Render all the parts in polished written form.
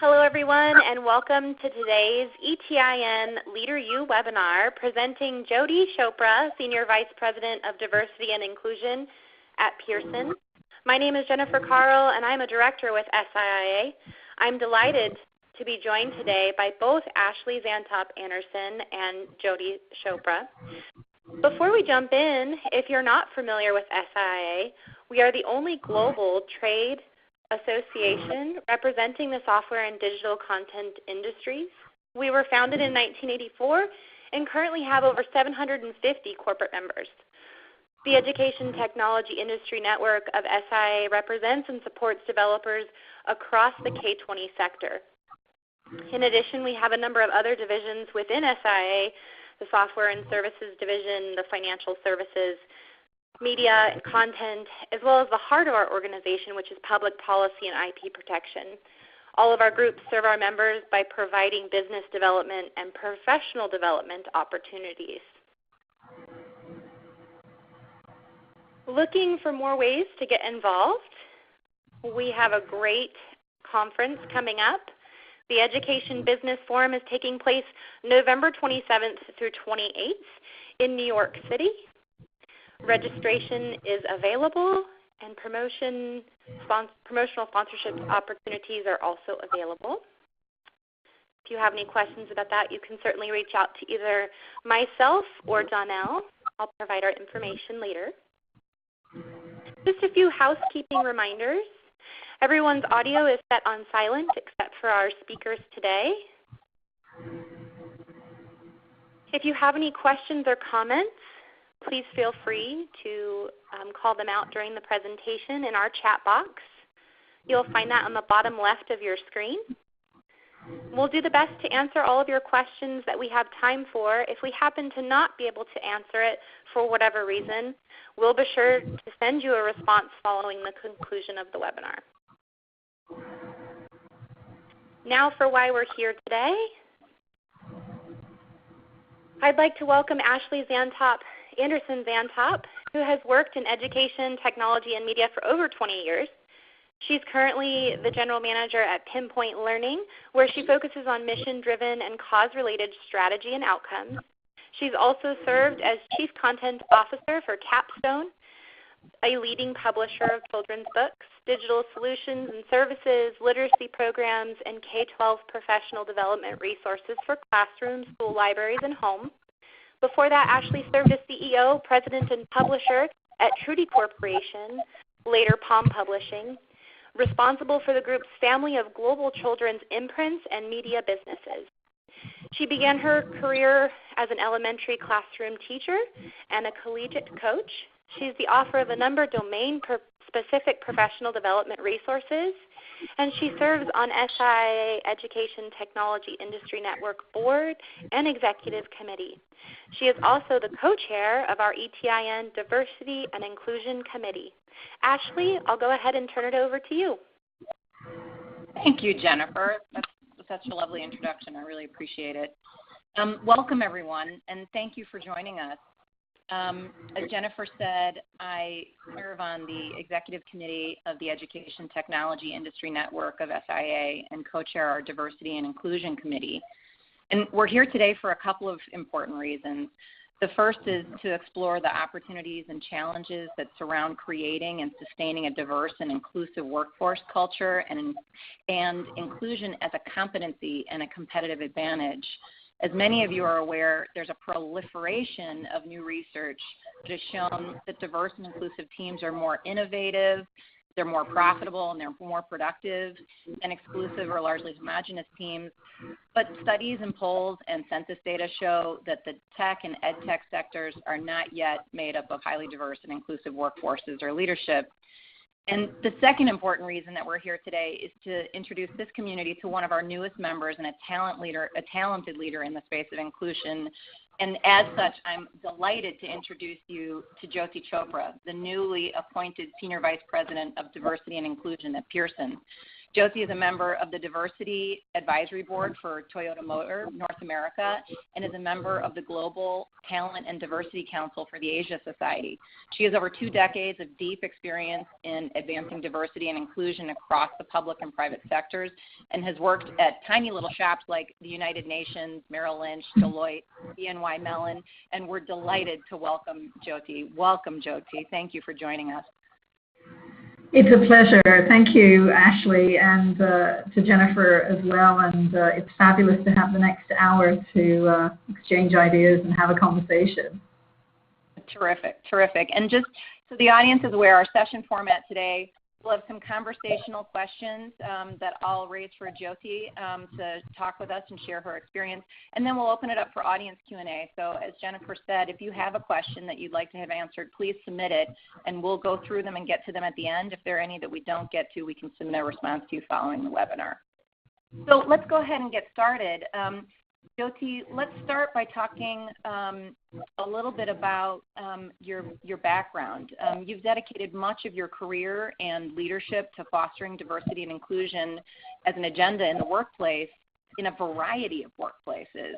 Hello, everyone, and welcome to today's ETIN LeaderYou webinar presenting Jyoti Chopra, Senior Vice President of Diversity and Inclusion at Pearson. My name is Jennifer Carl, and I'm a Director with SIIA. I'm delighted to be joined today by both Ashley Andersen and Jyoti Chopra. Before we jump in, if you're not familiar with SIIA, we are the only global trade association representing the software and digital content industries. We were founded in 1984 and currently have over 750 corporate members. The Education Technology Industry Network of SIIA represents and supports developers across the K-20 sector. In addition, we have a number of other divisions within SIIA, the Software and Services Division, the Financial Services, Media and Content, as well as the heart of our organization, which is Public Policy and IP Protection. All of our groups serve our members by providing business development and professional development opportunities. Looking for more ways to get involved, we have a great conference coming up. The Education Business Forum is taking place November 27th through 28th in New York City. Registration is available, and promotional sponsorship opportunities are also available. If you have any questions about that, you can certainly reach out to either myself or Donnell. I'll provide our information later. Just a few housekeeping reminders. Everyone's audio is set on silent except for our speakers today. If you have any questions or comments, please feel free to call them out during the presentation in our chat box. You'll find that on the bottom left of your screen. We'll do the best to answer all of your questions that we have time for. If we happen to not be able to answer it for whatever reason, we'll be sure to send you a response following the conclusion of the webinar. Now for why we're here today. I'd like to welcome Ashley Andersen Zantop, who has worked in education, technology, and media for over 20 years. She's currently the General Manager at Pinpoint Learning, where she focuses on mission-driven and cause-related strategy and outcomes. She's also served as Chief Content Officer for Capstone, a leading publisher of children's books, digital solutions and services, literacy programs, and K-12 professional development resources for classrooms, school libraries, and home. Before that, Ashley served as CEO, President, and Publisher at Trudy Corporation, later Palm Publishing, responsible for the group's family of global children's imprints and media businesses. She began her career as an elementary classroom teacher and a collegiate coach. She's the author of a number of domain-specific professional development resources, and she serves on SIIA Education Technology Industry Network Board and Executive Committee. She is also the co-chair of our ETIN Diversity and Inclusion Committee. Ashley, I'll go ahead and turn it over to you. Thank you, Jennifer. That's such a lovely introduction. I really appreciate it. Welcome, everyone, and thank you for joining us. As Jennifer said, I serve on the Executive Committee of the Education Technology Industry Network of SIIA and co-chair our Diversity and Inclusion Committee. And we're here today for a couple of important reasons. The first is to explore the opportunities and challenges that surround creating and sustaining a diverse and inclusive workforce culture and inclusion as a competency and a competitive advantage. As many of you are aware, there's a proliferation of new research that has shown that diverse and inclusive teams are more innovative, they're more profitable, and they're more productive than exclusive or largely homogenous teams. But studies and polls and census data show that the tech and ed tech sectors are not yet made up of highly diverse and inclusive workforces or leadership. And the second important reason that we're here today is to introduce this community to one of our newest members and a talented leader in the space of inclusion. And as such, I'm delighted to introduce you to Jyoti Chopra, the newly appointed Senior Vice President of Diversity and Inclusion at Pearson. Jyoti is a member of the Diversity Advisory Board for Toyota Motor North America and is a member of the Global Talent and Diversity Council for the Asia Society. She has over 2 decades of deep experience in advancing diversity and inclusion across the public and private sectors and has worked at tiny little shops like the United Nations, Merrill Lynch, Deloitte, BNY Mellon, and we're delighted to welcome Jyoti. Welcome, Jyoti. Thank you for joining us. It's a pleasure. Thank you, Ashley, and to Jennifer as well. And it's fabulous to have the next hour to exchange ideas and have a conversation. Terrific, terrific. And just so the audience is aware, our session format today, we'll have some conversational questions that I'll raise for Jyoti to talk with us and share her experience. And then we'll open it up for audience Q&A. So as Jennifer said, if you have a question that you'd like to have answered, please submit it, and we'll go through them and get to them at the end. If there are any that we don't get to, we can submit a response to you following the webinar. So let's go ahead and get started. Jyoti, let's start by talking a little bit about your background. You've dedicated much of your career and leadership to fostering diversity and inclusion as an agenda in the workplace in a variety of workplaces.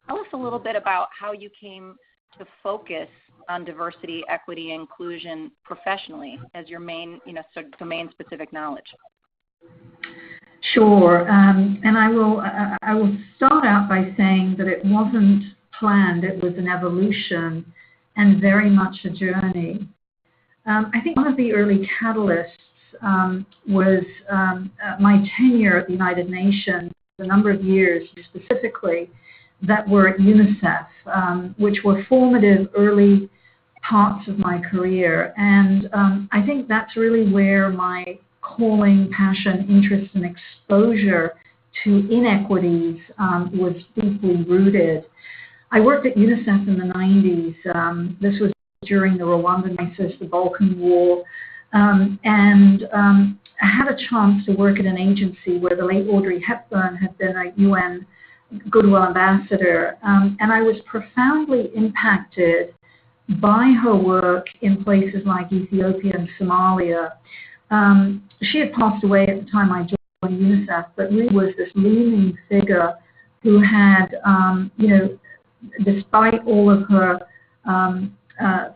Tell us a little bit about how you came to focus on diversity, equity, and inclusion professionally as your main, sort of domain-specific knowledge. Sure, and I will start out by saying that it wasn't planned. It was an evolution and very much a journey. I think one of the early catalysts was my tenure at the United Nations, a number of years specifically, that were at UNICEF, which were formative early parts of my career. And I think that's really where my calling, passion, interest, and exposure to inequities was deeply rooted. I worked at UNICEF in the 90s. This was during the Rwandan crisis, the Balkan War, and I had a chance to work at an agency where the late Audrey Hepburn had been a UN Goodwill Ambassador, and I was profoundly impacted by her work in places like Ethiopia and Somalia. She had passed away at the time I joined UNICEF, but really was this looming figure who had, despite all of her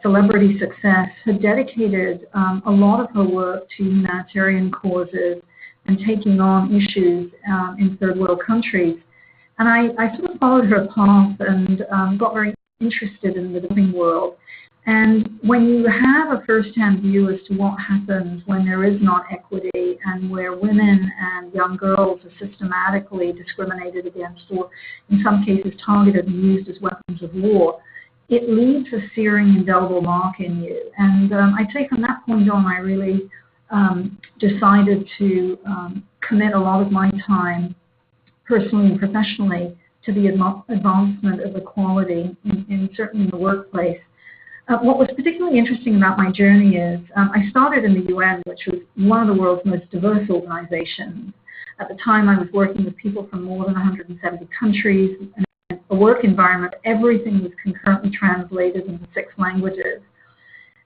celebrity success, had dedicated a lot of her work to humanitarian causes and taking on issues in third world countries. And I sort of followed her path and got very interested in the developing world. And when you have a first-hand view as to what happens when there is not equity and where women and young girls are systematically discriminated against or in some cases targeted and used as weapons of war, it leaves a searing, indelible mark in you. And I'd say from that point on, I really decided to commit a lot of my time, personally and professionally, to the advancement of equality in certainly the workplace. What was particularly interesting about my journey is I started in the UN, which was one of the world's most diverse organizations. At the time, I was working with people from more than 170 countries, and a work environment, everything was concurrently translated into 6 languages.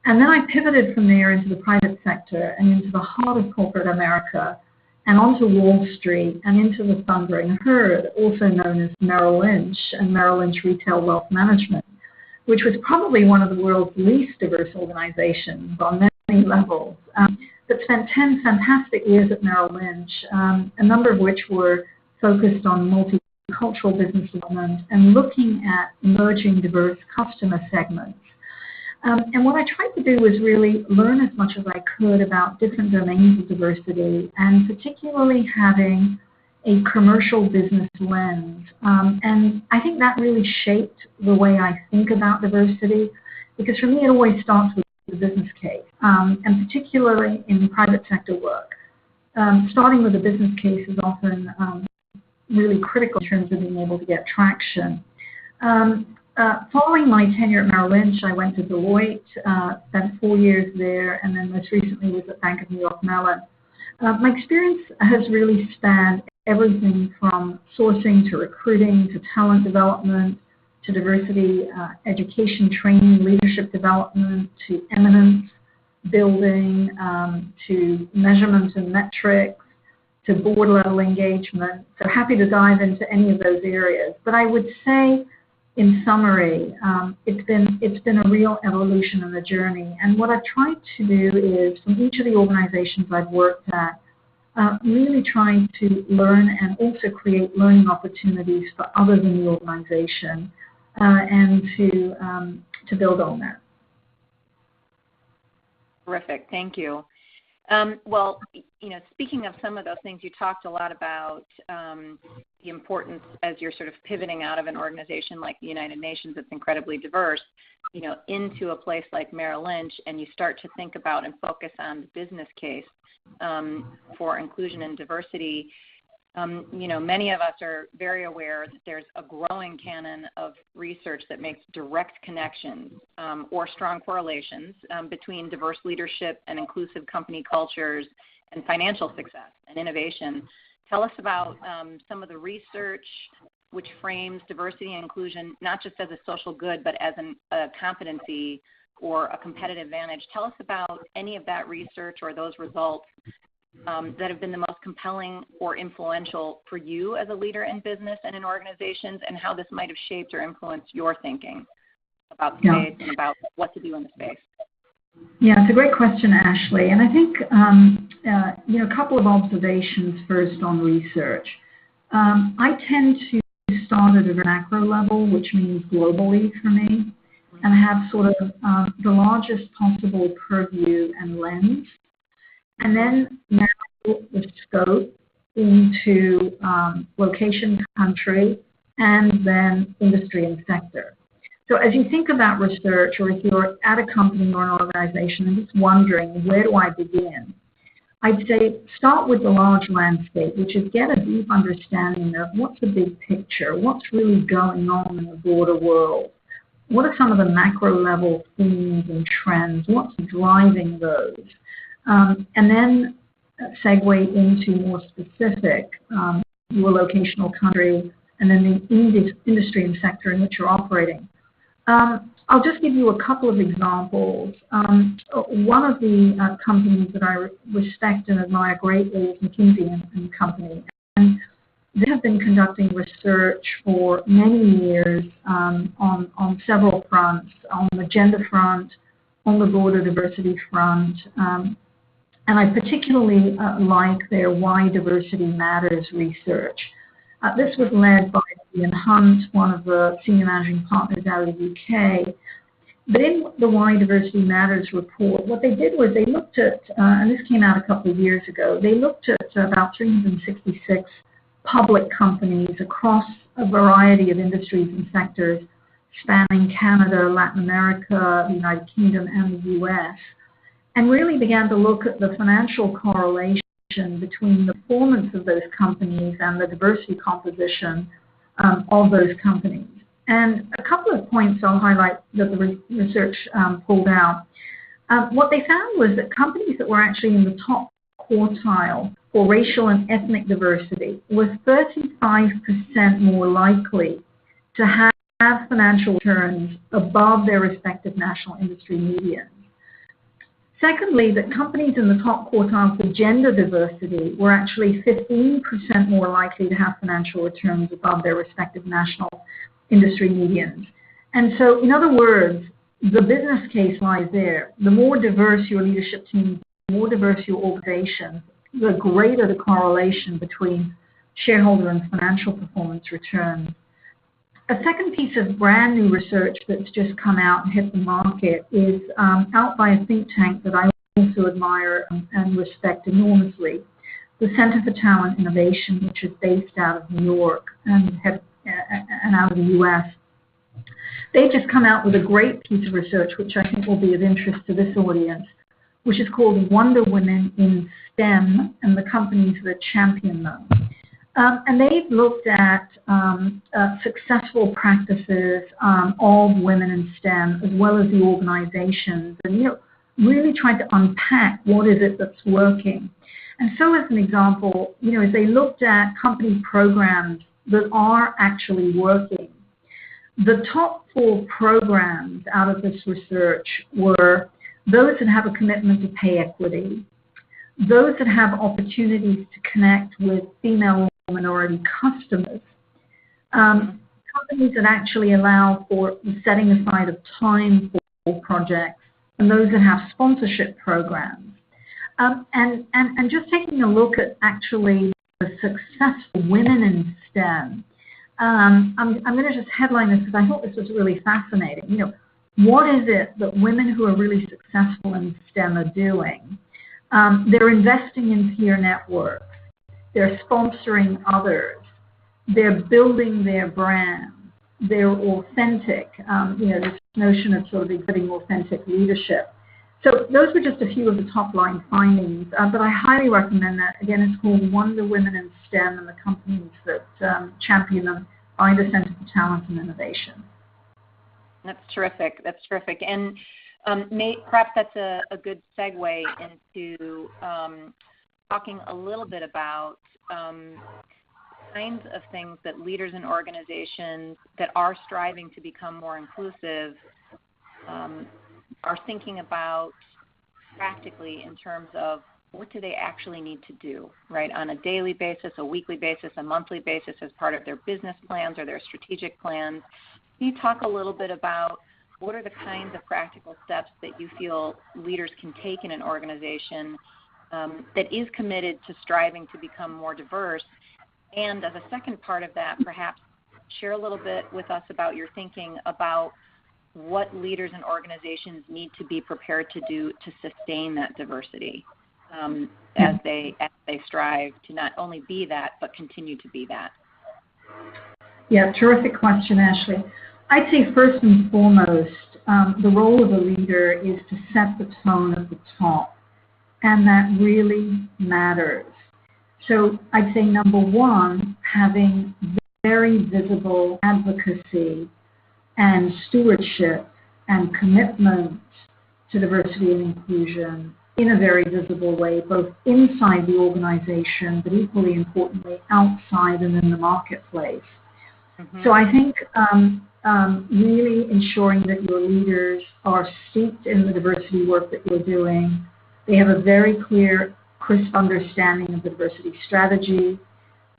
And then I pivoted from there into the private sector and into the heart of corporate America and onto Wall Street and into the thundering herd, also known as Merrill Lynch and Merrill Lynch Retail Wealth Management, which was probably one of the world's least diverse organizations on many levels, but spent 10 fantastic years at Merrill Lynch, a number of which were focused on multicultural business development and looking at emerging diverse customer segments. And what I tried to do was really learn as much as I could about different domains of diversity, and particularly having a commercial business lens. And I think that really shaped the way I think about diversity, because for me it always starts with the business case, and particularly in private sector work. Starting with a business case is often really critical in terms of being able to get traction. Following my tenure at Merrill Lynch, I went to Deloitte, spent 4 years there, and then most recently was at Bank of New York Mellon. My experience has really spanned everything from sourcing to recruiting to talent development to diversity, education, training, leadership development, to eminence building, to measurement and metrics, to board level engagement. So happy to dive into any of those areas. But I would say, in summary, it's been a real evolution and a journey. And what I've tried to do is, from each of the organizations I've worked at, really trying to learn and also create learning opportunities for others in the organization, and to build on that. Terrific, thank you. Well, speaking of some of those things, you talked a lot about the importance as you're sort of pivoting out of an organization like the United Nations that's incredibly diverse, into a place like Merrill Lynch, and you start to think about and focus on the business case for inclusion and diversity. Many of us are very aware that there's a growing canon of research that makes direct connections or strong correlations between diverse leadership and inclusive company cultures and financial success and innovation. Tell us about some of the research which frames diversity and inclusion not just as a social good, but as a competency or a competitive advantage. Tell us about any of that research or those results that have been the most compelling or influential for you as a leader in business and in organizations, and how this might have shaped or influenced your thinking about the space and about what to do in the space. Yeah, it's a great question, Ashley. And I think, a couple of observations first on research. I tend to start at a macro level, which means globally for me, and have sort of the largest possible purview and lens, and then narrow the scope into location, country, and then industry and sector. So as you think about research, or if you're at a company or an organization and just wondering, where do I begin? I'd say start with the large landscape, which is get a deep understanding of what's the big picture, what's really going on in the broader world. What are some of the macro level themes and trends? What's driving those? And then segue into more specific, your locational country, and then the industry and sector in which you're operating. I'll just give you a couple of examples. One of the companies that I respect and admire greatly is McKinsey and Company. And they have been conducting research for many years on several fronts, on the gender front, on the broader diversity front. And I particularly like their Why Diversity Matters research. This was led by Ian Hunt, one of the senior managing partners out of the UK. But in the Why Diversity Matters report, what they did was they looked at, and this came out a couple of years ago, they looked at about 366 public companies across a variety of industries and sectors spanning Canada, Latin America, the United Kingdom, and the US, and really began to look at the financial correlation between the performance of those companies and the diversity composition of those companies. And a couple of points I'll highlight that the research pulled out. What they found was that companies that were actually in the top quartile for racial and ethnic diversity were 35% more likely to have financial returns above their respective national industry medians. Secondly, that companies in the top quartile for gender diversity were actually 15% more likely to have financial returns above their respective national industry medians. And so, in other words, the business case lies there. The more diverse your leadership team, the more diverse your organization, the greater the correlation between shareholder and financial performance returns. A second piece of brand new research that's just come out and hit the market is out by a think tank that I also admire and respect enormously, the Center for Talent Innovation, which is based out of New York and out of the US. They've just come out with a great piece of research, which I think will be of interest to this audience, which is called Wonder Women in STEM and the companies that champion them. And they've looked at successful practices of women in STEM, as well as the organizations, and really trying to unpack what is it that's working. And so, as an example, as they looked at company programs that are actually working, the top 4 programs out of this research were those that have a commitment to pay equity, those that have opportunities to connect with female or minority customers, companies that actually allow for the setting aside of time for projects, and those that have sponsorship programs. And just taking a look at actually the successful women in STEM, I'm going to just headline this because I thought this was really fascinating. You know, what is it that women who are really successful in STEM are doing? They're investing in peer networks. They're sponsoring others. They're building their brand. They're authentic. You know, this notion of sort of exhibiting authentic leadership. So those were just a few of the top line findings, but I highly recommend that. Again, it's called Wonder Women in STEM, and the companies that champion them find a Center for Talent and Innovation. That's terrific. That's terrific. And perhaps that's a good segue into talking a little bit about kinds of things that leaders and organizations that are striving to become more inclusive are thinking about practically in terms of what do they actually need to do, right, on a daily basis, a weekly basis, a monthly basis as part of their business plans or their strategic plans. Can you talk a little bit about what are the kinds of practical steps that you feel leaders can take in an organization that is committed to striving to become more diverse? And as a second part of that, perhaps share a little bit with us about your thinking about what leaders and organizations need to be prepared to do to sustain that diversity as they strive to not only be that, but continue to be that. Yeah, terrific question, Ashley. I'd say first and foremost, the role of a leader is to set the tone at the top, and that really matters. So I'd say number one, having very visible advocacy and stewardship and commitment to diversity and inclusion in a very visible way, both inside the organization, but equally importantly, outside and in the marketplace. Mm-hmm. So I think really ensuring that your leaders are steeped in the diversity work that you're doing. They have a very clear, crisp understanding of the diversity strategy.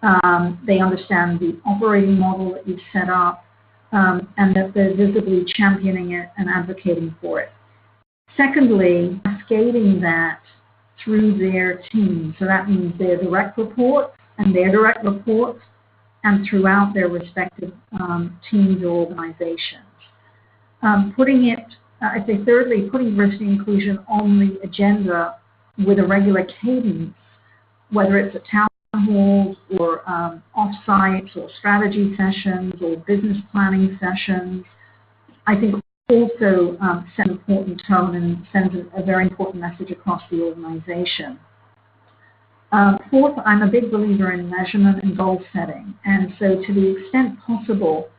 They understand the operating model that you've set up, and that they're visibly championing it and advocating for it. Secondly, cascading that through their team. So that means their direct reports and throughout their respective teams or organizations. Putting it, I'd say thirdly, putting diversity and inclusion on the agenda with a regular cadence, whether it's at town halls or off-sites or strategy sessions or business planning sessions, I think also sends an important tone and sends a very important message across the organization. Fourth, I'm a big believer in measurement and goal setting. And so to the extent possible,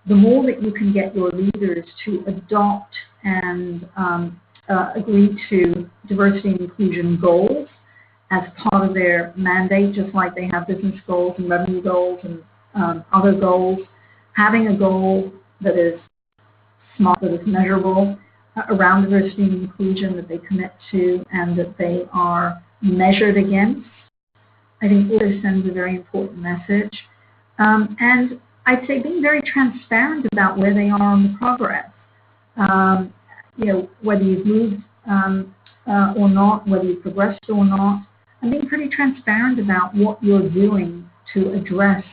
the more that you can get your leaders to adopt and agree to diversity and inclusion goals as part of their mandate, just like they have business goals and revenue goals and other goals, having a goal that is smart, that is measurable around diversity and inclusion that they commit to and that they are measured against, I think also sends a very important message. And I'd say being very transparent about where they are on the progress. You know, whether you've moved or not, whether you've progressed or not, and being pretty transparent about what you're doing to address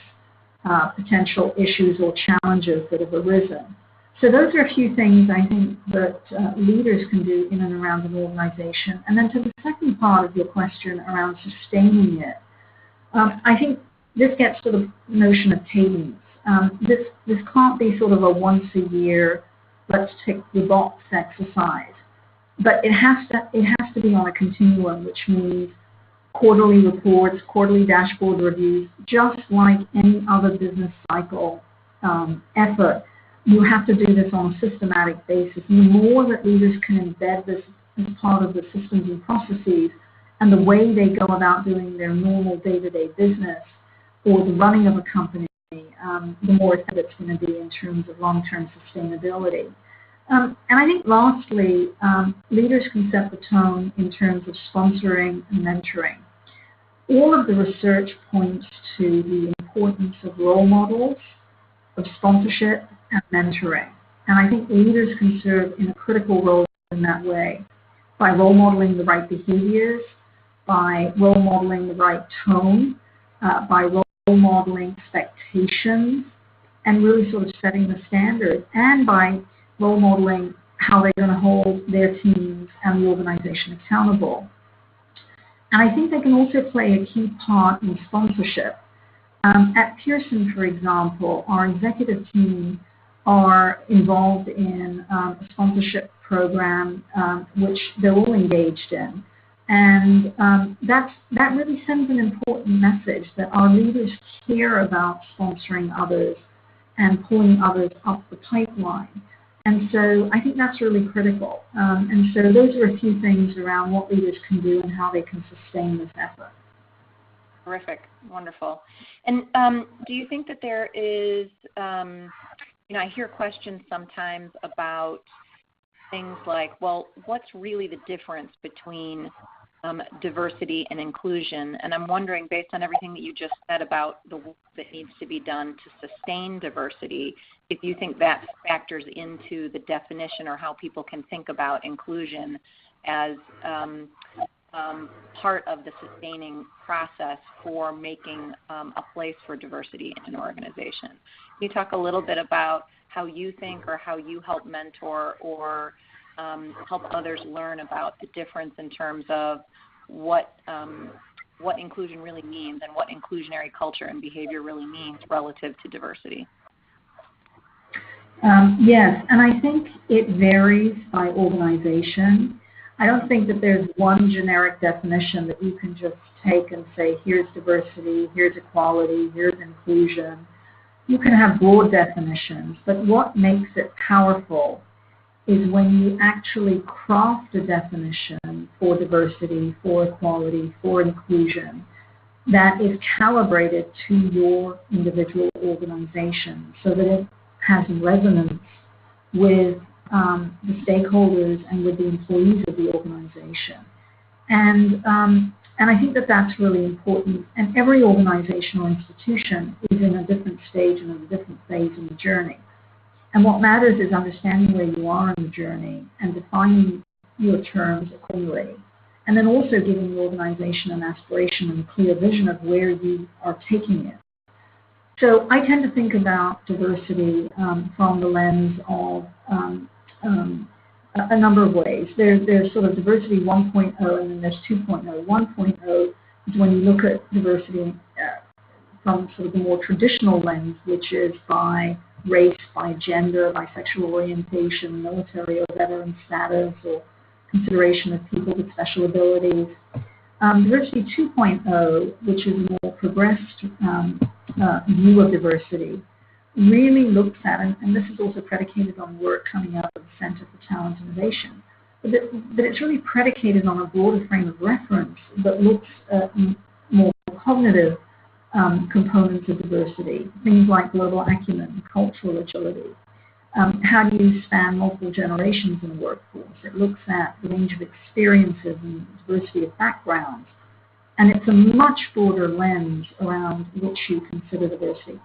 potential issues or challenges that have arisen. So those are a few things I think that leaders can do in and around an organization. And then to the second part of your question around sustaining it, I think this gets to the notion of cadence. This can't be sort of a once a year, let's tick the box exercise, but it has to be on a continuum, which means quarterly reports, quarterly dashboard reviews, just like any other business cycle effort. You have to do this on a systematic basis. And the more that leaders can embed this as part of the systems and processes and the way they go about doing their normal day-to-day business or the running of a company, the more effective it's going to be in terms of long-term sustainability. And I think lastly, leaders can set the tone in terms of sponsoring and mentoring. All of the research points to the importance of role models, of sponsorship and mentoring. And I think leaders can serve in a critical role in that way by role modeling the right behaviors, by role modeling the right tone, by role modeling expectations, and really sort of setting the standard, and by role modeling how they're going to hold their teams and the organization accountable. And I think they can also play a key part in sponsorship. At Pearson, for example, our executive team are involved in a sponsorship program which they're all engaged in. And that really sends an important message that our leaders care about sponsoring others and pulling others up the pipeline. And so I think that's really critical. And so those are a few things around what leaders can do and how they can sustain this effort. Terrific. Wonderful. And do you think that there is, I hear questions sometimes about things like, well, what's really the difference between diversity and inclusion? And I'm wondering, based on everything that you just said about the work that needs to be done to sustain diversity, if you think that factors into the definition or how people can think about inclusion as part of the sustaining process for making a place for diversity in an organization. Can you talk a little bit about how you think or how you help mentor or help others learn about the difference in terms of what inclusion really means and what inclusionary culture and behavior really means relative to diversity? Yes, and I think it varies by organization. I don't think that there's one generic definition that you can just take and say, here's diversity, here's equality, here's inclusion. You can have broad definitions, but what makes it powerful is when you actually craft a definition for diversity, for equality, for inclusion that is calibrated to your individual organization so that it has resonance with the stakeholders and with the employees of the organization. And I think that that's really important. And every organization or institution is in a different stage and in a different phase in the journey. And what matters is understanding where you are in the journey and defining your terms accordingly. And then also giving the organization an aspiration and a clear vision of where you are taking it. So I tend to think about diversity from the lens of a number of ways. There's sort of diversity 1.0 and then there's 2.0. 1.0 is when you look at diversity from sort of the more traditional lens, which is by race, by gender, by sexual orientation, military or veteran status, or consideration of people with special abilities. Diversity 2.0, which is a more progressed view of diversity, really looks at, and this is also predicated on work coming out of the Center for Talent Innovation, but it's really predicated on a broader frame of reference that looks at more cognitive components of diversity, things like global acumen, cultural agility. How do you span multiple generations in a workforce? It looks at the range of experiences and diversity of backgrounds. And it's a much broader lens around which you consider diversity.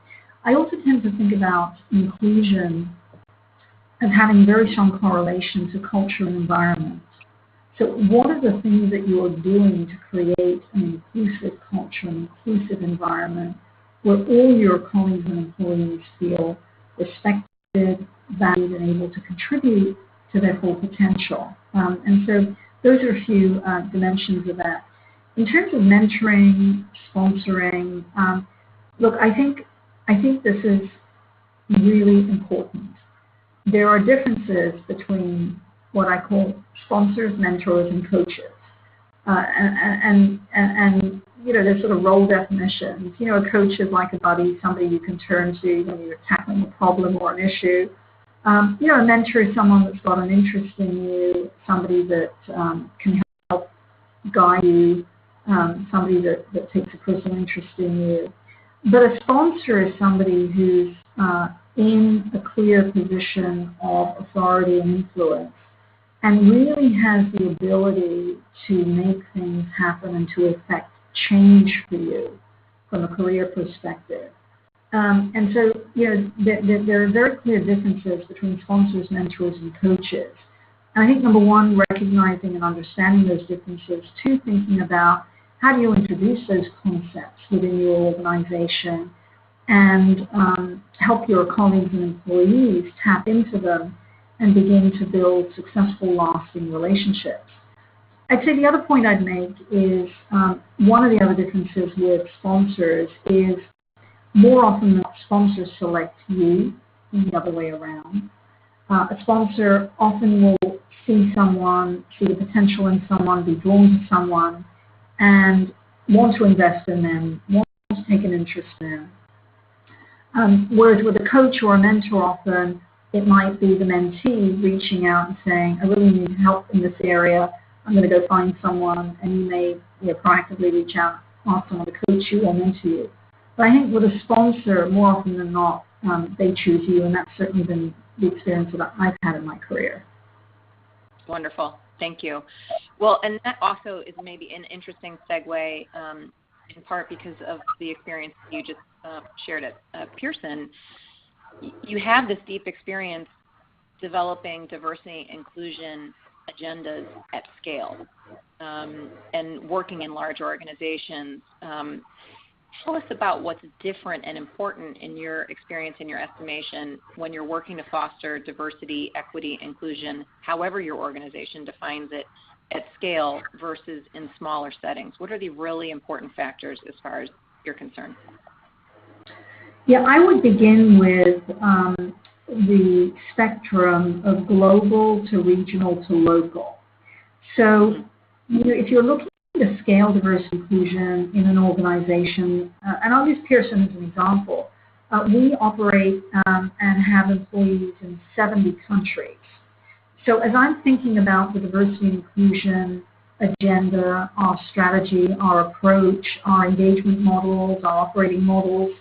I also tend to think about inclusion as having very strong correlation to culture and environment. So what are the things that you are doing to create an inclusive culture, an inclusive environment where all your colleagues and employees feel respected, valued, and able to contribute to their full potential? And so those are a few dimensions of that. In terms of mentoring, sponsoring, look, I think this is really important. There are differences between what I call sponsors, mentors, and coaches. And there's sort of role definitions. A coach is like a buddy, somebody you can turn to when you're tackling a problem or an issue. A mentor is someone that's got an interest in you, somebody that can help guide you, somebody that takes a personal interest in you. But a sponsor is somebody who's in a clear position of authority and influence, and really has the ability to make things happen and to effect change for you from a career perspective. And so, there are very clear differences between sponsors, mentors, and coaches. And I think, number one, recognizing and understanding those differences. Two, thinking about how do you introduce those concepts within your organization and help your colleagues and employees tap into them and begin to build successful, lasting relationships. I'd say the other point I'd make is one of the other differences with sponsors is more often than not, sponsors select you and the other way around. A sponsor often will see the potential in someone, be drawn to someone, and want to invest in them, want to take an interest in them. Whereas with a coach or a mentor, often it might be the mentee reaching out and saying, I really need help in this area. I'm going to go find someone, and you may proactively reach out, ask someone to coach you or mentor you. But I think with a sponsor, more often than not, they choose you, and that's certainly been the experience that I've had in my career. Wonderful. Thank you. Well, and that also is maybe an interesting segue, in part because of the experience you just shared at Pearson. You have this deep experience developing diversity and inclusion agendas at scale and working in large organizations. Tell us about what's different and important in your experience, in your estimation, when you're working to foster diversity, equity, inclusion, however your organization defines it, at scale versus in smaller settings. What are the really important factors as far as you're concerned? Yeah, I would begin with the spectrum of global to regional to local. So, if you're looking to scale diversity inclusion in an organization, and I'll use Pearson as an example, we operate and have employees in 70 countries. So as I'm thinking about the diversity and inclusion agenda, our strategy, our approach, our engagement models, our operating models,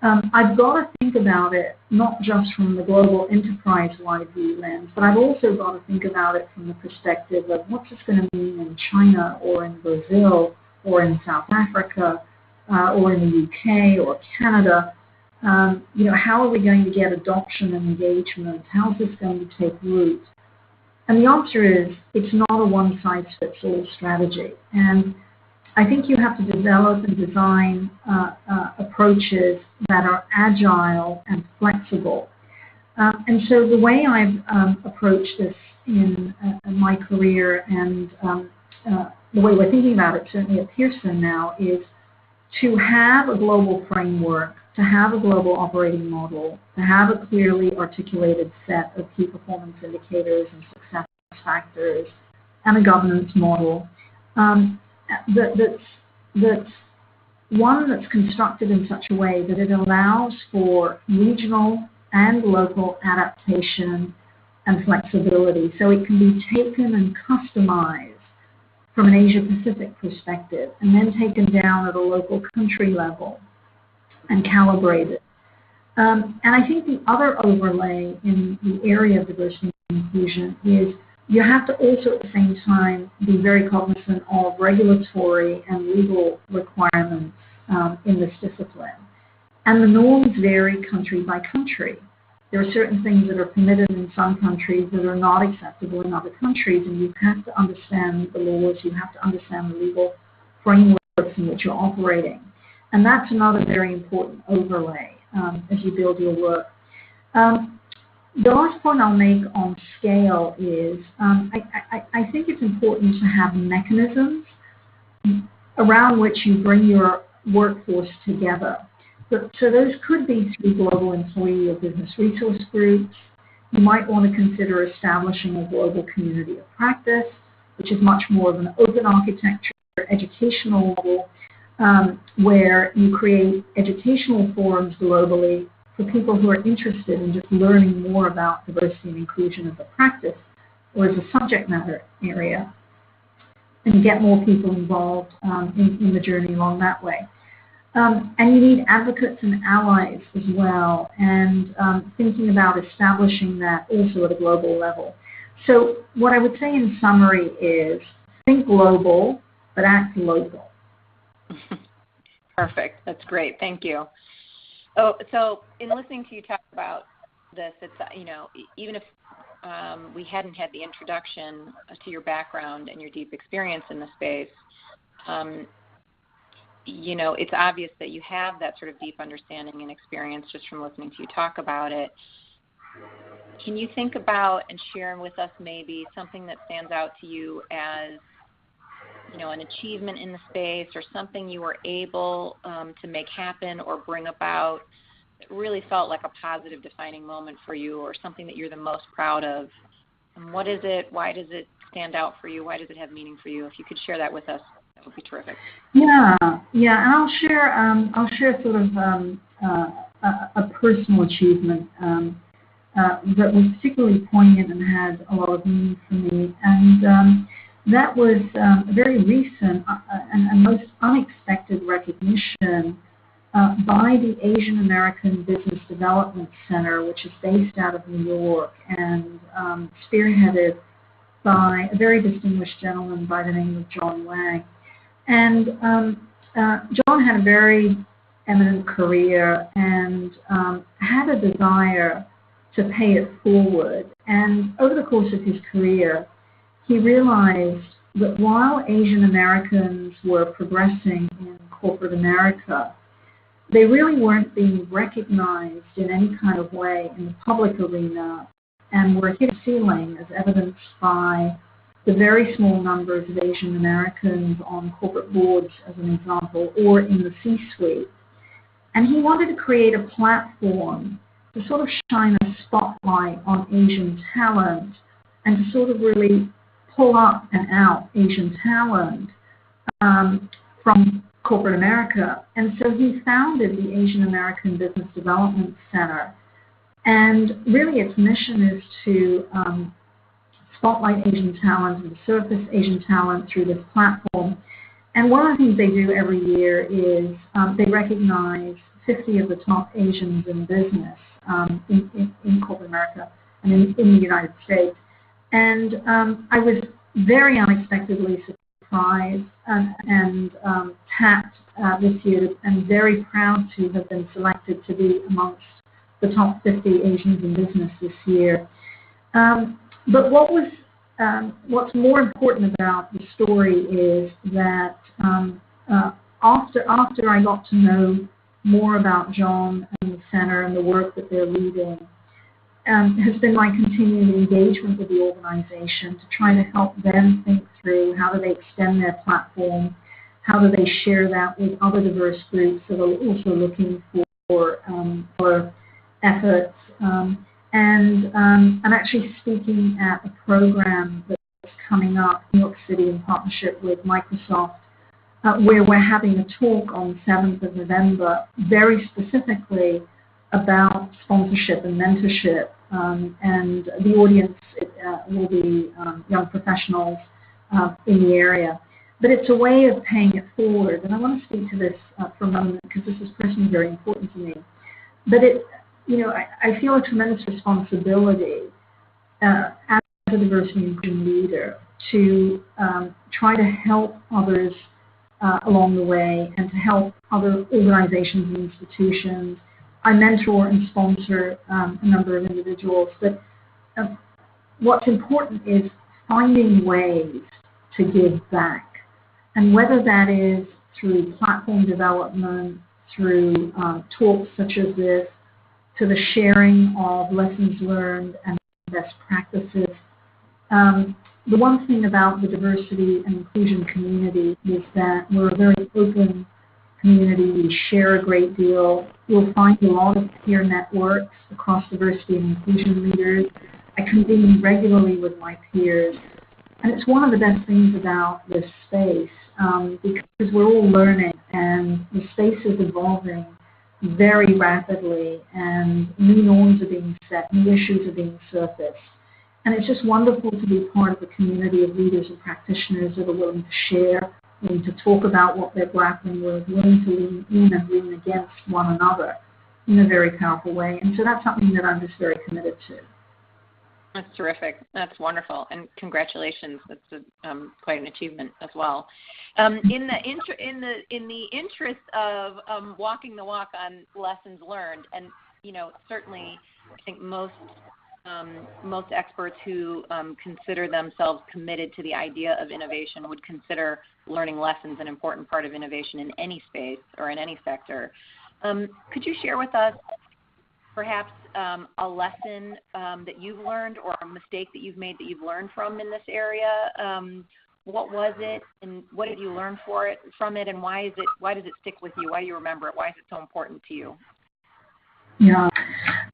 I've got to think about it not just from the global enterprise-wide view lens, but I've also got to think about it from the perspective of what's this going to mean in China or in Brazil or in South Africa or in the UK or Canada. How are we going to get adoption and engagement? How is this going to take root? And the answer is it's not a one-size-fits-all strategy. And I think you have to develop and design approaches that are agile and flexible. And so the way I've approached this in my career and the way we're thinking about it, certainly at Pearson now, is to have a global framework, to have a global operating model, to have a clearly articulated set of key performance indicators and success factors, and a governance model. That's one that's constructed in such a way that it allows for regional and local adaptation and flexibility. So it can be taken and customized from an Asia-Pacific perspective and then taken down at a local country level and calibrated. And I think the other overlay in the area of diversity and inclusion is you have to also at the same time be very cognizant of regulatory and legal requirements in this discipline. And the norms vary country by country. There are certain things that are permitted in some countries that are not acceptable in other countries, and you have to understand the laws, you have to understand the legal frameworks in which you're operating. And that's another very important overlay as you build your work. The last point I'll make on scale is I think it's important to have mechanisms around which you bring your workforce together. So those could be through global employee or business resource groups. You might want to consider establishing a global community of practice, which is much more of an open architecture educational model where you create educational forums globally for people who are interested in just learning more about diversity and inclusion as a practice or as a subject matter area, and get more people involved in the journey along that way. And you need advocates and allies as well, and thinking about establishing that also at a global level. So what I would say in summary is think global, but act local. Perfect. That's great. Thank you. Oh, so in listening to you talk about this, it's, even if we hadn't had the introduction to your background and your deep experience in the space, it's obvious that you have that sort of deep understanding and experience just from listening to you talk about it. Can you think about and share with us maybe something that stands out to you as, an achievement in the space or something you were able to make happen or bring about that really felt like a positive defining moment for you, or something that you're the most proud of? And what is it? Why does it stand out for you? Why does it have meaning for you? If you could share that with us, that would be terrific. Yeah, and I'll share sort of a personal achievement that was particularly poignant and had a lot of meaning for me, and that was a very recent and most unexpected recognition by the Asian American Business Development Center, which is based out of New York and spearheaded by a very distinguished gentleman by the name of John Wang. And John had a very eminent career and had a desire to pay it forward. And over the course of his career, he realized that while Asian Americans were progressing in corporate America, they really weren't being recognized in any kind of way in the public arena, and were hit a ceiling, as evidenced by the very small numbers of Asian Americans on corporate boards, as an example, or in the C-suite. And he wanted to create a platform to sort of shine a spotlight on Asian talent and to sort of really pull up and out Asian talent from corporate America. And so he founded the Asian American Business Development Center. And really its mission is to spotlight Asian talent and surface Asian talent through this platform. And one of the things they do every year is they recognize 50 of the top Asians in business in corporate America and in the United States. And I was very unexpectedly surprised and tapped this year, and very proud to have been selected to be amongst the top 50 Asians in business this year. But what's more important about the story is that after I got to know more about John and the center and the work that they're leading, has been my continued engagement with the organization to try to help them think through how do they extend their platform, how do they share that with other diverse groups that are also looking for efforts. And I'm actually speaking at a program that's coming up in New York City in partnership with Microsoft, where we're having a talk on 7th of November, very specifically about sponsorship and mentorship. And the audience will be young professionals in the area. But it's a way of paying it forward. And I want to speak to this for a moment because this is personally very important to me. But I feel a tremendous responsibility as a diversity and inclusion leader to try to help others along the way and to help other organizations and institutions. I mentor and sponsor a number of individuals, but what's important is finding ways to give back. And whether that is through platform development, through talks such as this, to the sharing of lessons learned and best practices. The one thing about the diversity and inclusion community is that we're a very open community. We share a great deal. You'll find a lot of peer networks across diversity and inclusion leaders. I convene regularly with my peers. And it's one of the best things about this space because we're all learning and the space is evolving very rapidly and new norms are being set, new issues are being surfaced. And it's just wonderful to be part of a community of leaders and practitioners that are willing to share willing to talk about what they're grappling with, willing to lean in and lean against one another in a very powerful way. And so that's something that I'm just very committed to. That's terrific. That's wonderful, and congratulations. That's quite an achievement as well. In the interest of walking the walk on lessons learned, and certainly, I think most experts who consider themselves committed to the idea of innovation would consider learning lessons an important part of innovation in any space or in any sector. Could you share with us perhaps a lesson that you've learned or a mistake that you've made that you've learned from in this area? What was it, and what did you learn from it, and why does it stick with you? Why do you remember it? Why is it so important to you? Yeah,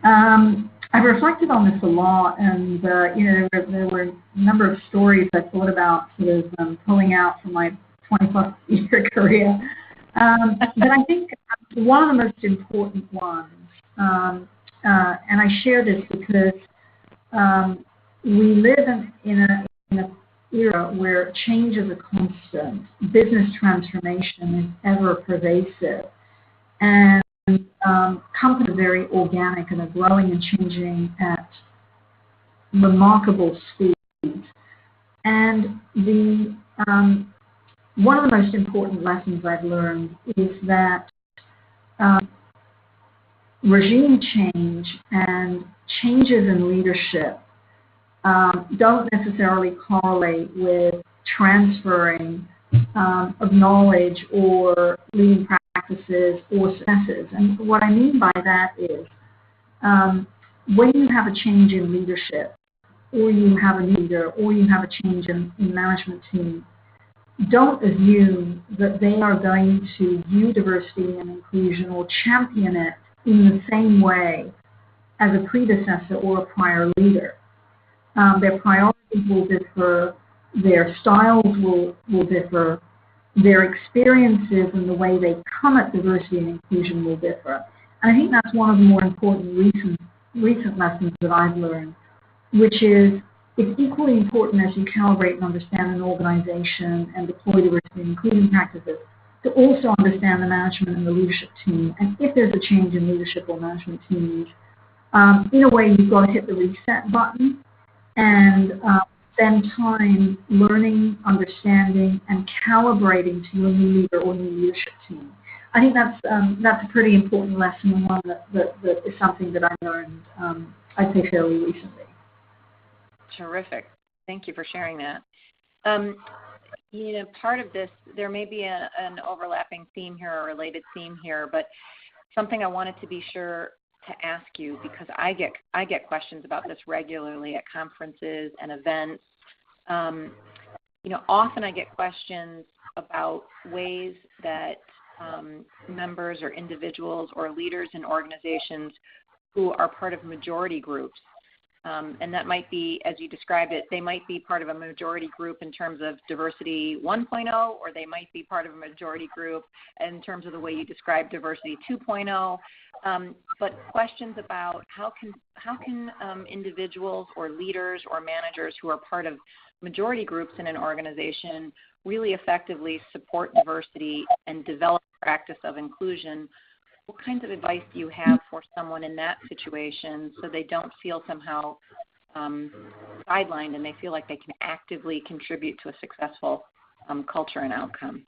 I've reflected on this a lot, and there were a number of stories I thought about sort of pulling out from my 20-plus year career. But I think one of the most important ones, and I share this because we live in an era where change is a constant, business transformation is ever pervasive, and companies are very organic and are growing and changing at remarkable speeds. And one of the most important lessons I've learned is that regime change and changes in leadership don't necessarily correlate with transferring of knowledge or leading practices or successes. And what I mean by that is when you have a change in leadership, or you have a new leader, or you have a change in management team, don't assume that they are going to view diversity and inclusion or champion it in the same way as a predecessor or a prior leader. Their priorities will differ, their styles will differ, their experiences and the way they come at diversity and inclusion will differ. And I think that's one of the more important recent lessons that I've learned, which is it's equally important as you calibrate and understand an organization and deploy diversity and inclusion practices to also understand the management and the leadership team. And if there's a change in leadership or management teams, in a way you've got to hit the reset button and spend time learning, understanding, and calibrating to your new leader or new leadership team. I think that's a pretty important lesson, and one that is something that I learned, I'd say, fairly recently. Terrific. Thank you for sharing that. Part of this, there may be an overlapping theme here or a related theme here, but something I wanted to be sure to ask you, because I get questions about this regularly at conferences and events. Often I get questions about ways that members or individuals or leaders in organizations who are part of majority groups, and that might be, as you described it, they might be part of a majority group in terms of diversity 1.0, or they might be part of a majority group in terms of the way you describe diversity 2.0. But questions about how can individuals or leaders or managers who are part of majority groups in an organization really effectively support diversity and develop a practice of inclusion. What kinds of advice do you have for someone in that situation so they don't feel somehow sidelined and they feel like they can actively contribute to a successful culture and outcome?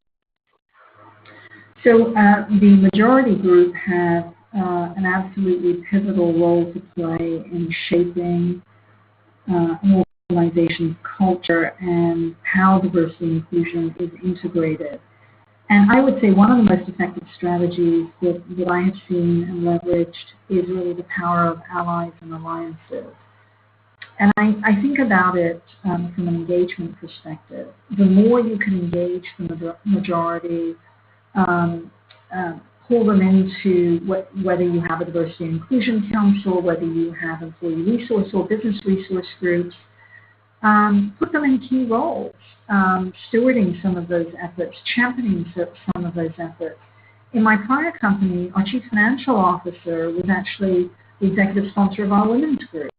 So the majority group has an absolutely pivotal role to play in shaping an organization's culture and how diversity and inclusion is integrated. And I would say one of the most effective strategies that I have seen and leveraged is really the power of allies and alliances. And I think about it from an engagement perspective. The more you can engage the majority, pull them into whether you have a diversity and inclusion council, whether you have employee resource or business resource groups, put them in key roles, stewarding some of those efforts, championing some of those efforts. In my prior company, our chief financial officer was actually the executive sponsor of our women's group,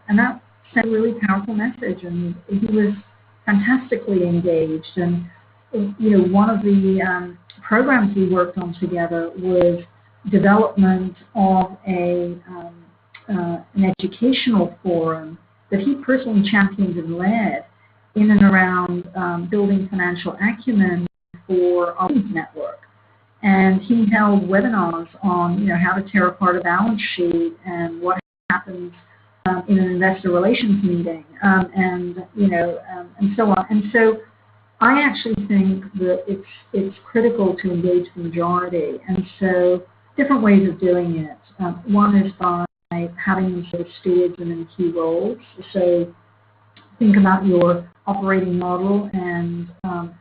and that sent a really powerful message, and he was fantastically engaged. And one of the programs we worked on together was development of an educational forum that he personally championed and led in and around building financial acumen for our network. And he held webinars on, how to tear apart a balance sheet and what happens in an investor relations meeting, and so on. And so I actually think that it's critical to engage the majority. And so different ways of doing it. One is by having them sort of stewards and in key roles. So think about your operating model and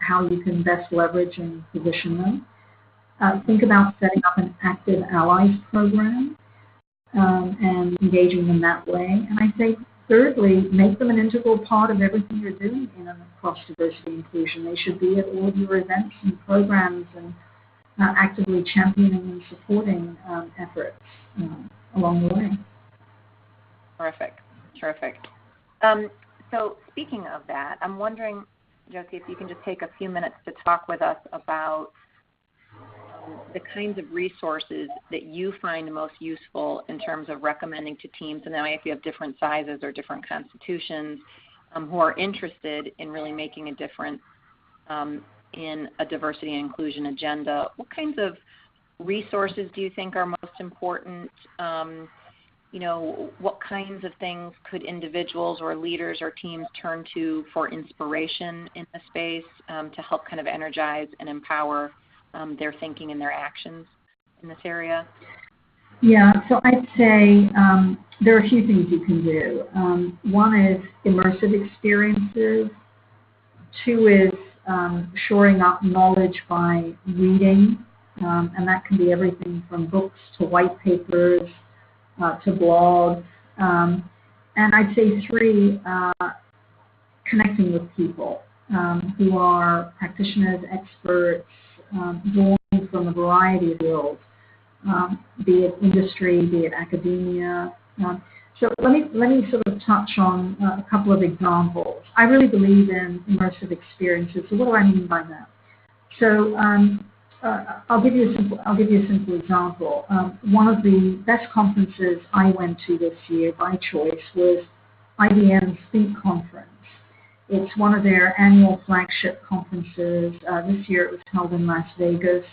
how you can best leverage and position them. Think about setting up an active allies program and engaging them that way. And I say, thirdly, make them an integral part of everything you're doing in and across diversity inclusion. They should be at all of your events and programs and actively championing and supporting efforts along the way. Terrific. So speaking of that, I'm wondering, Jyoti, if you can just take a few minutes to talk with us about the kinds of resources that you find most useful in terms of recommending to teams, and then if you have different sizes or different constitutions who are interested in really making a difference in a diversity and inclusion agenda, what kinds of resources do you think are most important? What kinds of things could individuals or leaders or teams turn to for inspiration in the space to help kind of energize and empower their thinking and their actions in this area? Yeah, so I'd say there are a few things you can do. One is immersive experiences. Two is shoring up knowledge by reading, and that can be everything from books to white papers to blogs. And I'd say three, connecting with people who are practitioners, experts, born from a variety of fields, be it industry, be it academia. So let me sort of touch on a couple of examples. I really believe in immersive experiences. So what do I mean by that? So I'll give you a simple example. One of the best conferences I went to this year by choice was IBM's Think Conference. It's one of their annual flagship conferences. This year it was held in Las Vegas.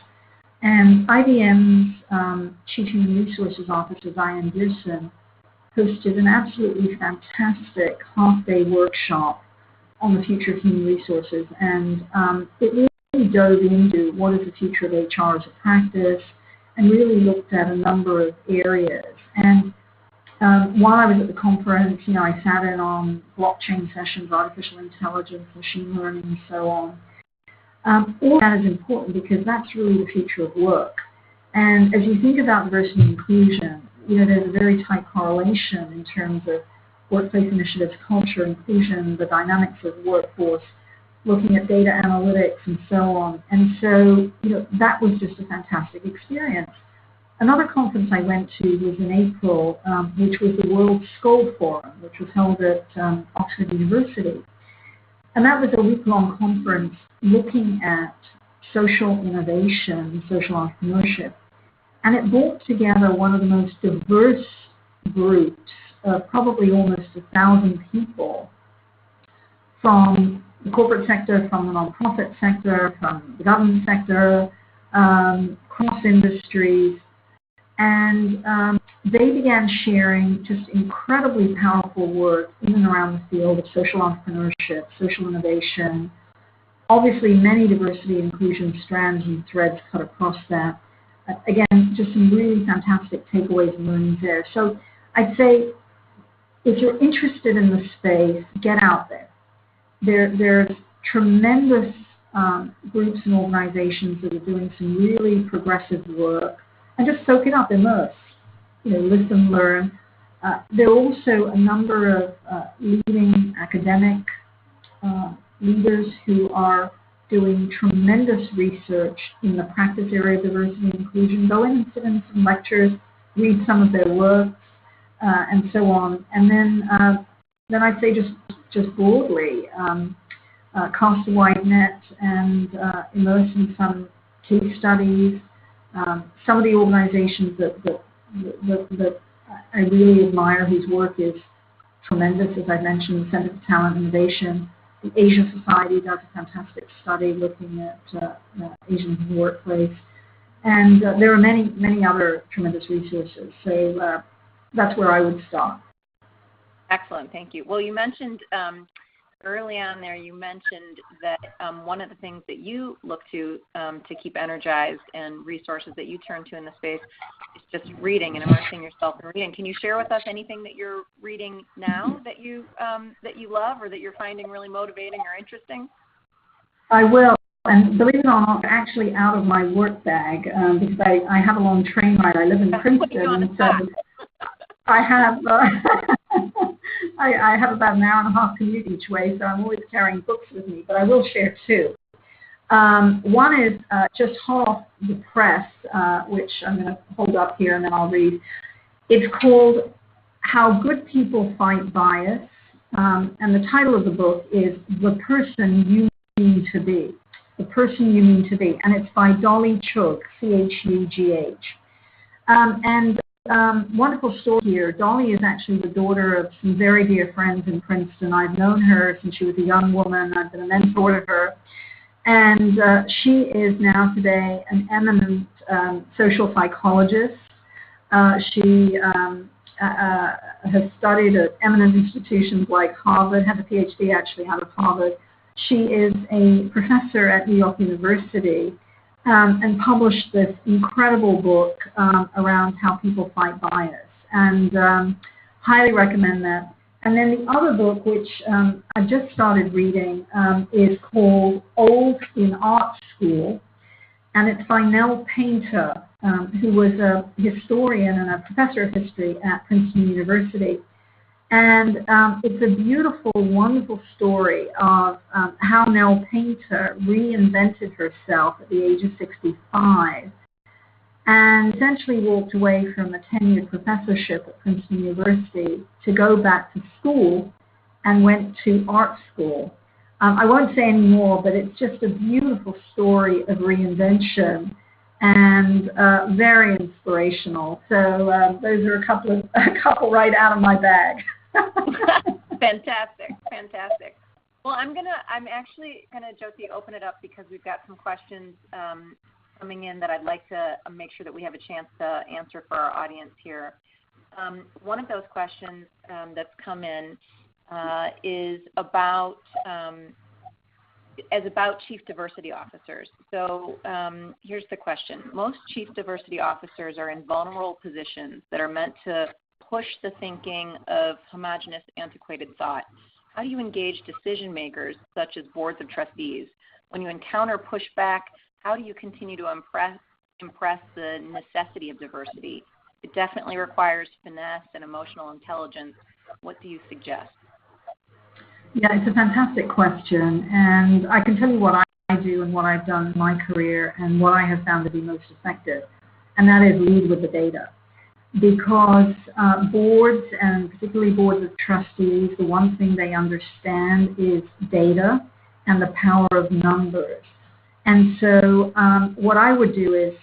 And IBM's Chief Human Resources Officer, Ashley Andersen, hosted an absolutely fantastic half-day workshop on the future of human resources. And it really dove into what is the future of HR as a practice and really looked at a number of areas. And while I was at the conference, I sat in on blockchain sessions, artificial intelligence, machine learning, and so on. All that is important because that's really the future of work. And as you think about diversity and inclusion, there's a very tight correlation in terms of workplace initiatives, culture, inclusion, the dynamics of workforce, looking at data analytics, and so on. And so, that was just a fantastic experience. Another conference I went to was in April, which was the World Skull Forum, which was held at Oxford University. And that was a week-long conference looking at social innovation, social entrepreneurship. And it brought together one of the most diverse groups, probably almost 1,000 people, from the corporate sector, from the nonprofit sector, from the government sector, cross industries. And they began sharing just incredibly powerful work in and around the field of social entrepreneurship, social innovation. Obviously, many diversity and inclusion strands and threads cut across that. Again, just some really fantastic takeaways and learnings there. So I'd say if you're interested in the space, get out there. There's tremendous groups and organizations that are doing some really progressive work. And just soak it up, immerse, listen, learn. There are also a number of leading academic leaders who are doing tremendous research in the practice area of diversity and inclusion. Go in and sit in some lectures, read some of their works, and so on. And then I'd say just broadly, cast a wide net and immerse in some case studies. Some of the organizations that I really admire, whose work is tremendous, as I mentioned, the Center for Talent Innovation. The Asia Society does a fantastic study looking at Asians in the workplace. And there are many, many other tremendous resources. So that's where I would start. Excellent, thank you. Well, you mentioned early on there, you mentioned that one of the things that you look to keep energized and resources that you turn to in the space is just reading and immersing yourself in reading. Can you share with us anything that you're reading now that you love or that you're finding really motivating or interesting? I will. And believe it or not, actually out of my work bag, because I have a long train ride. I live in Princeton, and so I have I have about an hour and a half commute each way, so I'm always carrying books with me. But I will share two. One is just hot off the press, which I'm going to hold up here and then I'll read. It's called How Good People Fight Bias, and the title of the book is The Person You Mean to Be. The Person You Mean to Be, and it's by Dolly Chugh, C-H-U-G-H. Wonderful story here. Dolly is actually the daughter of some very dear friends in Princeton. I've known her since she was a young woman. I've been a mentor to her. And she is now today an eminent social psychologist. She has studied at eminent institutions like Harvard, has a PhD actually out of Harvard. She is a professor at New York University and published this incredible book around how people fight bias, and highly recommend that. And then the other book, which I've just started reading, is called Old in Art School, and it's by Nell Painter, who was a historian and a professor of history at Princeton University. And it's a beautiful, wonderful story of how Nell Painter reinvented herself at the age of 65 and essentially walked away from a tenured professorship at Princeton University to go back to school and went to art school. I won't say any more, but it's just a beautiful story of reinvention and very inspirational. So those are a couple right out of my bag. Fantastic. Well, I'm actually gonna, Jyoti, open it up because we've got some questions coming in that I'd like to make sure that we have a chance to answer for our audience here. One of those questions that's come in is about chief diversity officers. So here's the question. Most chief diversity officers are in vulnerable positions that are meant to push the thinking of homogenous, antiquated thought. How do you engage decision makers, such as boards of trustees? When you encounter pushback, how do you continue to impress the necessity of diversity? It definitely requires finesse and emotional intelligence. What do you suggest? Yeah, it's a fantastic question, and I can tell you what I do and what I've done in my career and what I have found to be most effective, and that is lead with the data. Because boards, and particularly boards of trustees, the one thing they understand is data and the power of numbers. And so what I would do is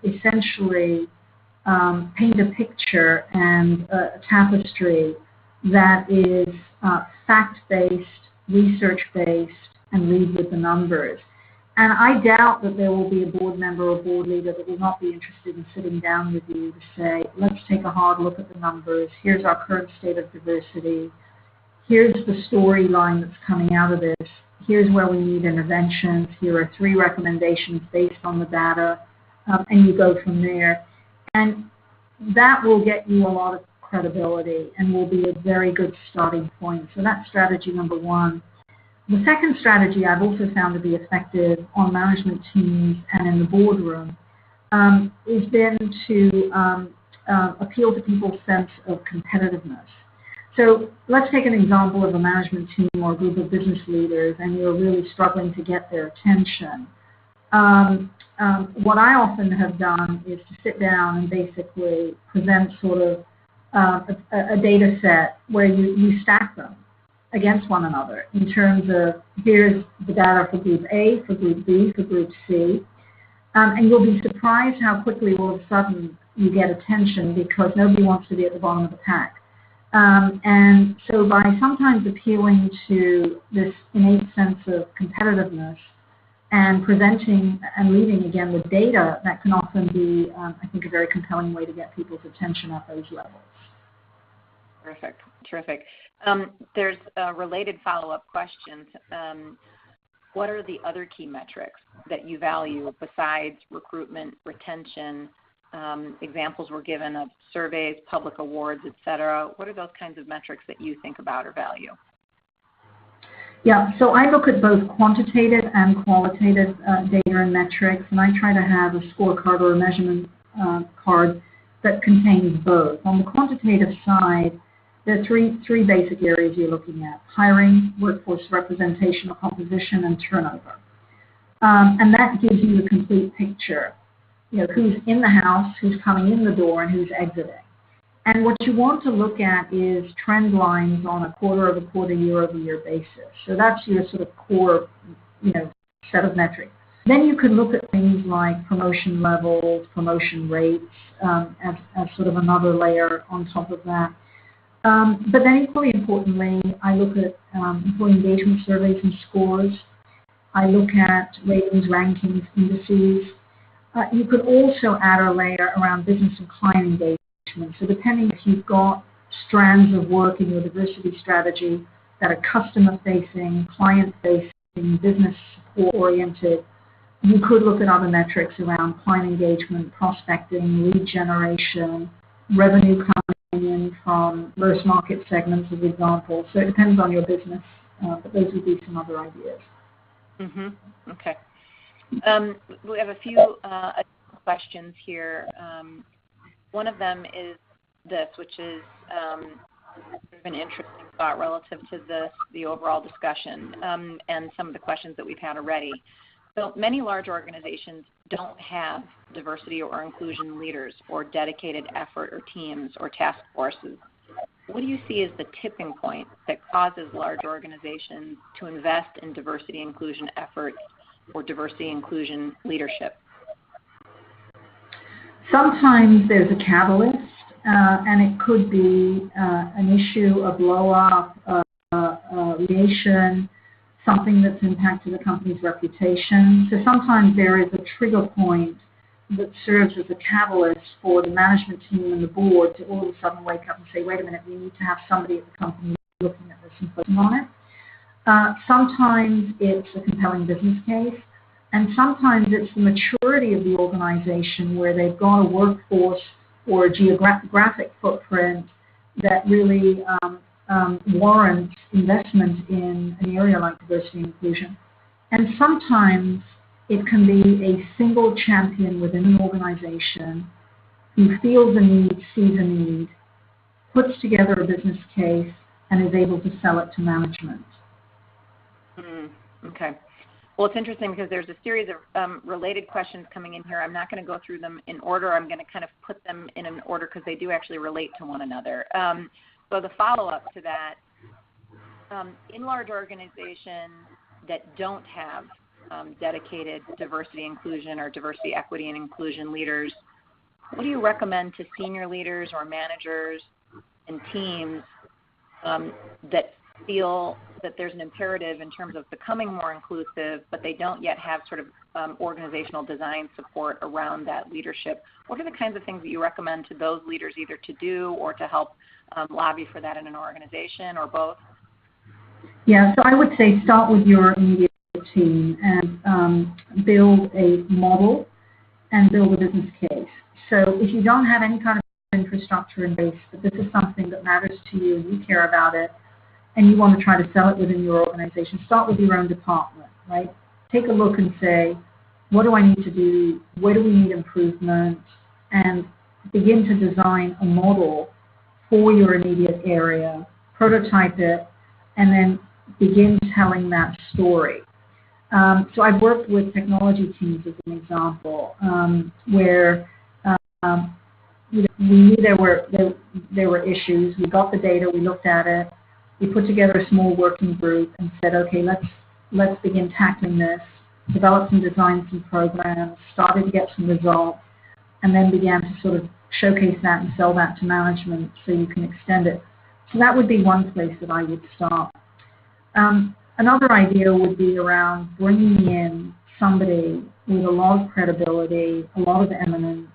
essentially paint a picture and a tapestry that is fact-based, research-based, and lead with the numbers. And I doubt that there will be a board member or board leader that will not be interested in sitting down with you to say, let's take a hard look at the numbers. Here's our current state of diversity. Here's the storyline that's coming out of this. Here's where we need interventions. Here are 3 recommendations based on the data, and you go from there. And that will get you a lot of credibility and will be a very good starting point. So that's strategy number 1. The second strategy I've also found to be effective on management teams and in the boardroom is then to appeal to people's sense of competitiveness. So let's take an example of a management team or a group of business leaders and you're really struggling to get their attention. What I often have done is to sit down and basically present sort of a data set where you stack them. against one another in terms of here's the data for Group A, for Group B, for Group C. And you'll be surprised how quickly all of a sudden you get attention because nobody wants to be at the bottom of the pack. And so by sometimes appealing to this innate sense of competitiveness and presenting and leading again with data, that can often be, I think, a very compelling way to get people's attention at those levels. Terrific, terrific. There's a related follow-up question. What are the other key metrics that you value besides recruitment, retention? Examples were given of surveys, public awards, et cetera. What are those kinds of metrics that you think about or value? Yeah, so I look at both quantitative and qualitative data and metrics, and I try to have a scorecard or a measurement card that contains both. On the quantitative side, there are three basic areas you're looking at: hiring, workforce representation or composition, and turnover. And that gives you a complete picture. You know, who's in the house, who's coming in the door, and who's exiting. And what you want to look at is trend lines on a quarter-over-quarter, year-over-year basis. So that's your sort of core, set of metrics. Then you can look at things like promotion levels, promotion rates, as sort of another layer on top of that. But then equally importantly, I look at employee engagement surveys and scores. I look at ratings, rankings, indices. You could also add a layer around business and client engagement. So depending if you've got strands of work in your diversity strategy that are customer-facing, client-facing, business support-oriented, you could look at other metrics around client engagement, prospecting, lead generation, revenue coming in from various market segments, as examples. So it depends on your business, but those would be some other ideas. Mm-hmm. Okay. We have a few questions here. One of them is this, which is sort of an interesting thought relative to the overall discussion and some of the questions that we've had already. So many large organizations don't have diversity or inclusion leaders or dedicated effort or teams or task forces. What do you see as the tipping point that causes large organizations to invest in diversity inclusion efforts or diversity inclusion leadership? Sometimes there's a catalyst, and it could be an issue of blow-up, litigation, something that's impacted the company's reputation. So sometimes there is a trigger point that serves as a catalyst for the management team and the board to all of a sudden wake up and say, wait a minute, we need to have somebody at the company looking at this and putting on it. Sometimes it's a compelling business case. And sometimes it's the maturity of the organization where they've got a workforce or a geographic footprint that really warrants investment in an area like diversity and inclusion. And sometimes it can be a single champion within an organization who feels a need, sees a need, puts together a business case, and is able to sell it to management. Okay. Well, it's interesting because there's a series of related questions coming in here. I'm not going to go through them in order. I'm going to kind of put them in an order because they do actually relate to one another. So the follow-up to that, in large organizations that don't have dedicated diversity, inclusion, or diversity, equity, and inclusion leaders, what do you recommend to senior leaders or managers and teams that feel that there's an imperative in terms of becoming more inclusive, but they don't yet have sort of organizational design support around that leadership? What are the kinds of things that you recommend to those leaders either to do or to help lobby for that in an organization, or both? Yeah, so I would say start with your immediate team and build a model and build a business case. So if you don't have any kind of infrastructure in place, but this is something that matters to you and you care about it, and you want to try to sell it within your organization, start with your own department, right? Take a look and say, what do I need to do? Where do we need improvement? And begin to design a model for your immediate area, prototype it, and then begin telling that story. So I've worked with technology teams as an example, where we knew there were issues. We got the data, we looked at it. we put together a small working group and said, okay, let's begin tackling this, developed and designed some programs, started to get some results, and then began to sort of showcase that and sell that to management so you can extend it. So that would be one place that I would start. Another idea would be around bringing in somebody with a lot of credibility, a lot of eminence,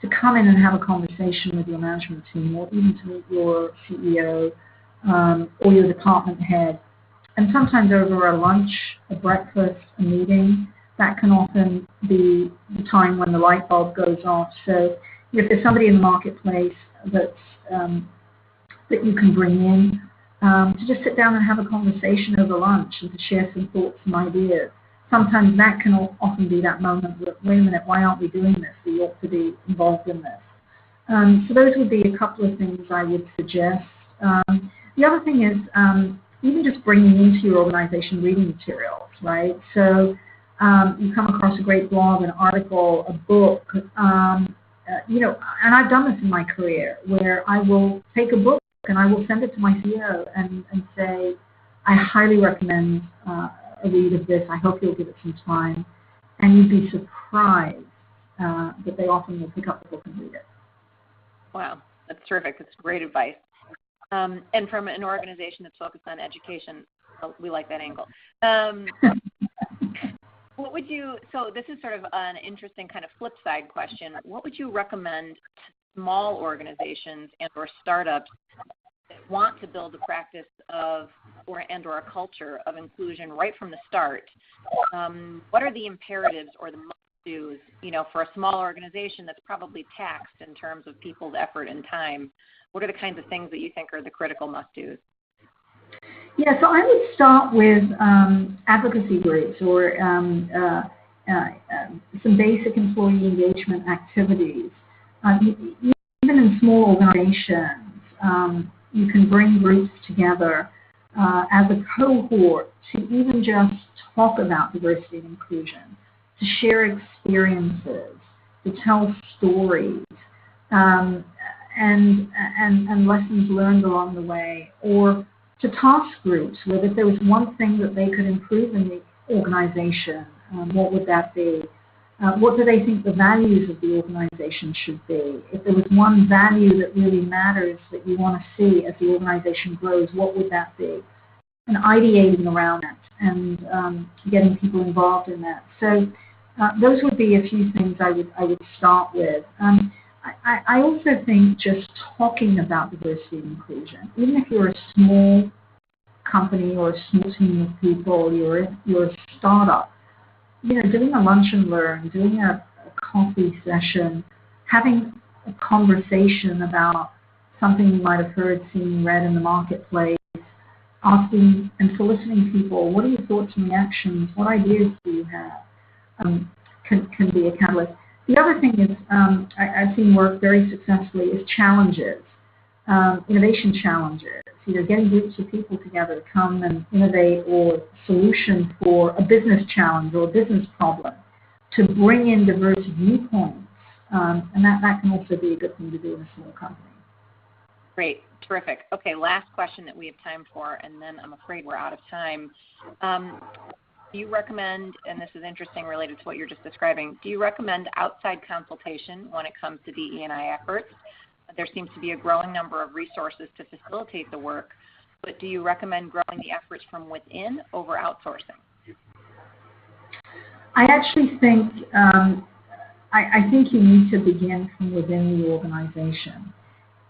to come in and have a conversation with your management team or even to your CEO or your department head. And sometimes over a lunch, a breakfast, a meeting, that can often be the time when the light bulb goes off. So if there's somebody in the marketplace that you can bring in to just sit down and have a conversation over lunch and to share some thoughts and ideas. Sometimes that can often be that moment that, wait a minute, why aren't we doing this? We ought to be involved in this. So those would be a couple of things I would suggest. The other thing is even just bringing into your organization reading materials, right? So you come across a great blog, an article, a book, you know, and I've done this in my career where I will take a book and I will send it to my CEO and say, I highly recommend a read of this. I hope you'll give it some time. And you'd be surprised that they often will pick up the book and read it. Wow, that's terrific. That's great advice. And from an organization that's focused on education, we like that angle. What would you, so this is sort of an interesting kind of flip side question. What would you recommend to small organizations and or startups that want to build a practice of or a culture of inclusion right from the start? What are the imperatives or the must-dos, you know, for a small organization that's probably taxed in terms of people's effort and time? What are the kinds of things that you think are the critical must-dos? Yeah, so I would start with advocacy groups or some basic employee engagement activities. Even in small organizations, you can bring groups together as a cohort to even just talk about diversity and inclusion, to share experiences, to tell stories, and lessons learned along the way, or to task groups, where if there was one thing that they could improve in the organization, what would that be? What do they think the values of the organization should be? If there was one value that really matters that you want to see as the organization grows, what would that be? And ideating around that and getting people involved in that. So those would be a few things I would start with. I also think just talking about diversity and inclusion, even if you're a small company or a small team of people, you're a startup, you know, doing a lunch and learn, doing a coffee session, having a conversation about something you might have heard, seen, read in the marketplace, asking and soliciting people, what are your thoughts and reactions? What ideas do you have? Can be a catalyst. The other thing is I've seen work very successfully is challenges, innovation challenges. You know, getting groups of people together to come and innovate or solution for a business challenge or a business problem, to bring in diverse viewpoints, and that can also be a good thing to do in a small company. Great, terrific. Okay, last question that we have time for, and then I'm afraid we're out of time. Do you recommend, and this is interesting related to what you're just describing, do you recommend outside consultation when it comes to DE&I efforts? There seems to be a growing number of resources to facilitate the work, but do you recommend growing the efforts from within over outsourcing? I actually think I think you need to begin from within the organization.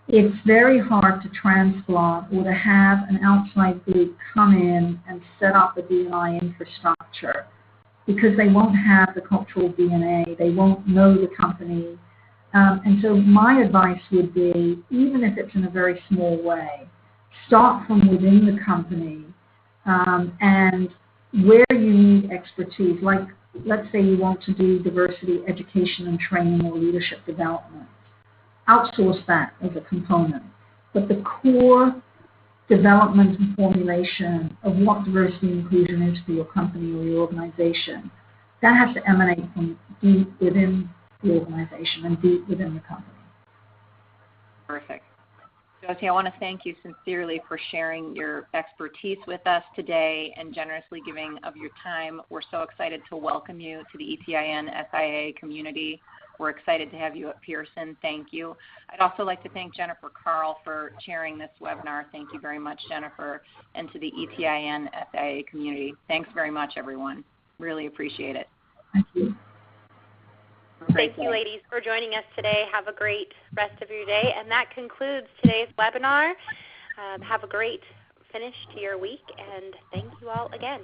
It's very hard to transplant or to have an outside group come in and set up a D&I infrastructure because they won't have the cultural DNA, they won't know the company. And so my advice would be, even if it's in a very small way, start from within the company and where you need expertise, like let's say you want to do diversity education and training or leadership development. Outsource that as a component. But the core development and formulation of what diversity and inclusion is for your company or your organization, that has to emanate from deep within the organization and deep within the company. Perfect. Jyoti, I want to thank you sincerely for sharing your expertise with us today and generously giving of your time. We're so excited to welcome you to the ETIN SIIA community. We're excited to have you at Pearson. Thank you. I'd also like to thank Jennifer Carl for chairing this webinar. Thank you very much, Jennifer, and to the ETIN SIIA community. Thanks very much, everyone. Really appreciate it. Thank you. Thank you, ladies, for joining us today. Have a great rest of your day. And that concludes today's webinar. Have a great finish to your week, and thank you all again.